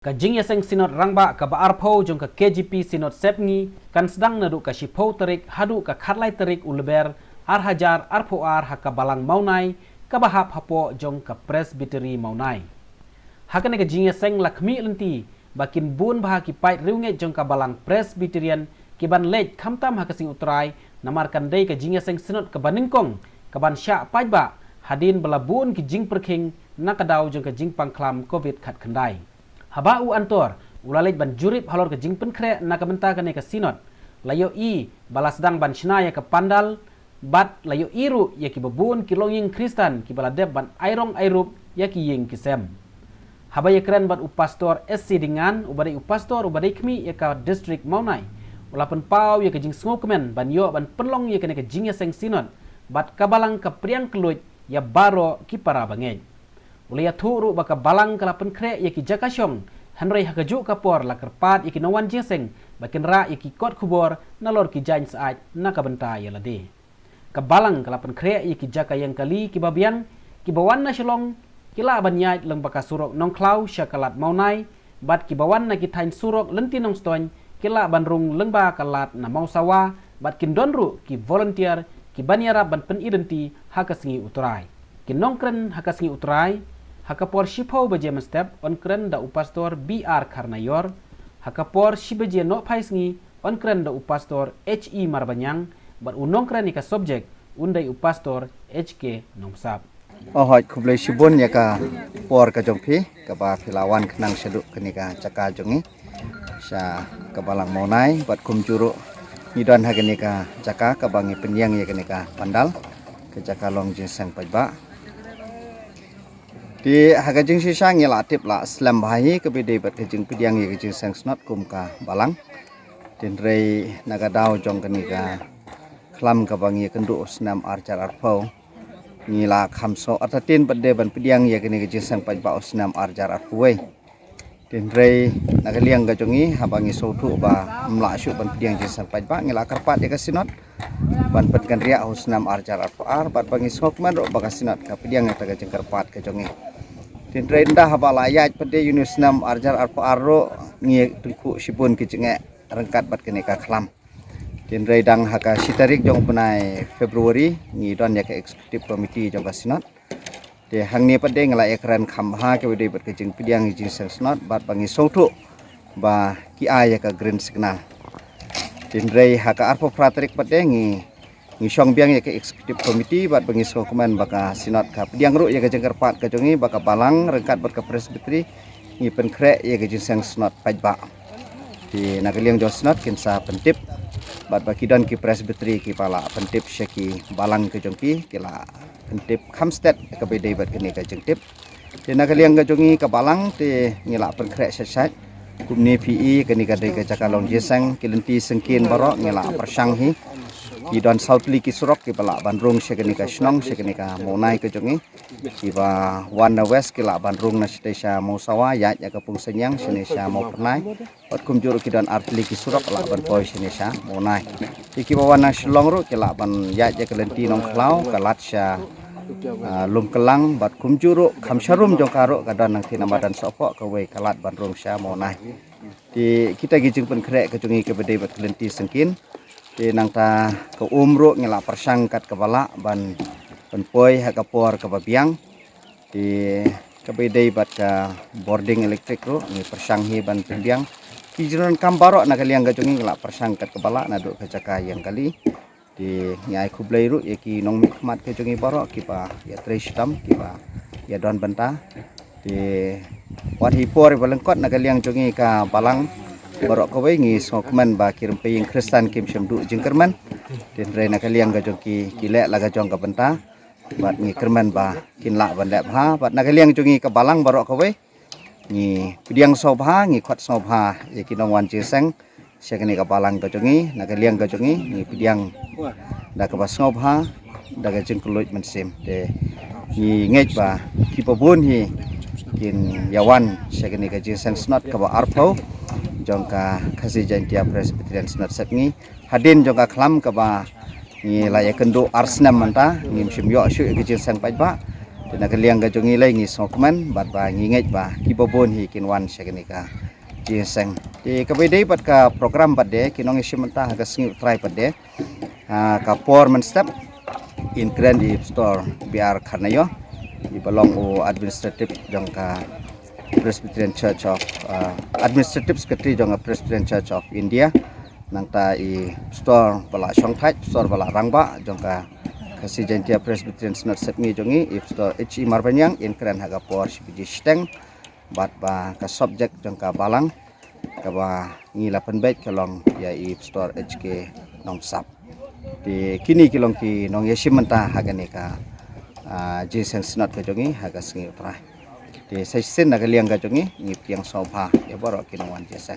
Ka Jingyaseng Sinot Rangba ka Baarpo jong ka KGP Sinot Sepngi kan sedang nadu ka Shipau terik hadu ka Kharlai terik uleber Arhajar Arpoar haka Balang Maunai ka Bahap Hapo jong ka Presbytery Maunai. Hakane ka Jingyaseng lakmi lenti bakin bun baha ki pait riunge jong ka Balang Presbyterian kiban lej khamtam haka sing utrai namarkan dei ka Jingyaseng Sinot ka Baningkong ka ban sya pajba hadin belabun ki jing perking nakadaw jong ka jing pangklam COVID khat khandai. Habau antor ulalej ban jurip halor ke jing penkre nak benta kane ke sinot layo i balas dang ban shnaya ke pandal bat layo iru ya ki babun ki longying kristan ki baladeb ban airong airup ya ki ying kisem habaya keren ban upastor SC dengan ubadai upastor ubadai kmi ya ka district Maunai ulapan pau ya ke jing smokemen ban yo ban penlong ya kane ke jing ya seng sinot bat kabalang ke priang keluj ya baro ki para bangej ulia thuru baka balang kalapan kre yaki jakasyong hanrei hakajuk kapor la kerpat yaki nawan jeseng bakin ra yaki kot kubor nalor ki jain saat nakabenta yalade kabalang kalapan kre yaki jaka yang kali ki babiang ki bawan na shalong kila banyai leng baka surok nong klau syakalat maunai bat ki bawan na ki tain surok lenti nong stoin kila banrung lengba kalat na mau sawa bat kin donru ki volunteer ki banyara ban pen identi hakasingi utrai kin nongkren hakasingi utrai Hakapor Shipau baje mestep on kren da upastor BR Karnayor Hakapor Shibaje no paisngi on kren da upastor HE Marbanyang bat unong kren ika subjek undai upastor HK Nomsap Ohoi kublai shibun ya ka por ka jongpi ka ba filawan kenang seduk kenika caka jongi sya ka balang maunai bat kumjuru nidon ha kenika caka ka bangi penyang ya kenika pandal ke caka long jinsang pajba di haga jing sisa ngela tip la slam bahi ke bede bat ke jing pidiang ye ke jing sang snot kum ka balang tin rei naga daw jong kenika klam ka bangi kendu snam arjar arpau ngila khamso atatin bade ban pidiang ye kenika jing sang pajba snam arjar arpuwe tin rei naga liang ga jongi habangi sotu ba mla syu ban pidiang jing sang pajba ngila karpat ye ke sinot ban pet kan ria husnam arjar arpar bat bangi sokman ro ba sinot ka pidiang ye taga jing karpat ke jongi tin renda habala ayat pada Yunusnam arjar arro ngi tengku sipun kicenge rengkat bat kenika klam tin redang haka sitarik jong penai Februari ngi don ya ke executive committee jong ka sinot de hangni pada ngala ekran khamha ke wede bat kicing pidiang ji senot bat bangi sotu ba ki aya ka green signal tin rei haka arpo praterik pada ngi ngisong biang ya ke executive committee bat bangi sokuman baka sinot ka pidiang ru ya ke jengkar pat ka jongi baka balang rengkat bat ka presbytery ngi penkrek ya ke jinsang snot pajba di nagaliang jo snot kinsa pentip bat baki don ki presbytery ki pala pentip syaki balang ke jongki kila pentip khamsted ka bedai bat kene ka jengtip di nagaliang ka jongi ka balang te ngila penkrek sesat kumni PE kene ka dei ka cakalong jesang kilenti sengkin barok ngila persanghi di don southly ki surok ki pala bandrung sekenika snong sekenika monai ke jongi ki ba wana west ki la bandrung na stesya mosawa ya ya kapung senyang senesya mo pernai pat kumjur ki don artli ki surok la ban poi senesya monai ki ba wana shlong ru ki la ban ya ya kelenti nong klau kalat sya lum kelang bat kumjuru khamsharum jong karo kadon nang tinamadan sopok ka we kalat bandrung sya monai di kita gijing pen krek ke jongi ke bedai bat kelenti sengkin di nang ta ke umru ngela persangkat kepala ban penpoi hakapor ke babiang di kebedai bat ka boarding elektrik ru ni persanghi ban penbiang kijiran kambaro na kaliang gajungi ngela persangkat kepala na do kecaka yang kali di nyai kublai ru yaki nong mikmat kejungi baro kipa ya tristam kipa ya don benta di wat hipor balengkot na kaliang jungi ka balang barok kowe ngi sokman ba kirim peying kristan kim syamdu jingkerman den rena kaliang ga jongki kilek laga jong ka benta bat ngi kerman ba kinla bandap ha bat na kaliang jongi ka balang barok kowe ngi pidiang sobha ngi khot sobha yaki nongwan jeseng sekeni ka balang ga jongi na kaliang ga jongi ngi pidiang da ka basngobha da ga jengkuluj mensim de ngi ngej ba kipobun hi kin yawan sekeni ka jeseng snot ka ba arpau jongka kasih jantia presbyterian snot setngi hadin jongka klam ka ba ni layak kendu arsnam manta ngim sim yo syu ke jinsang pajba di nagaliang gajongi lay ngi sokman bat ba ngingej ba kibobon hi kinwan syakenika jeseng di kabede bat ka program badde kinong isimenta haga singi try badde ka performance step in Grand Eve Store biar karnayo di belong o administrative jangka Presbyterian Church of Administrative Secretary jangka Presbyterian Church of India nangta i store bala Songthai store bala Rangba jangka kasi jantia Presbyterian Synod Sepngi jongi if store HE Marbanyang in keren haga por sibiji steng bat ba ka subject jangka balang ka ba ngilapan baik kalong ya i store HK nong sap di kini kilong ki nong yesimenta haga neka Jason Synod ka jongi haga singi pra di session nagaliang ka jongi ngip yang sopa ya baro kinong wan jesa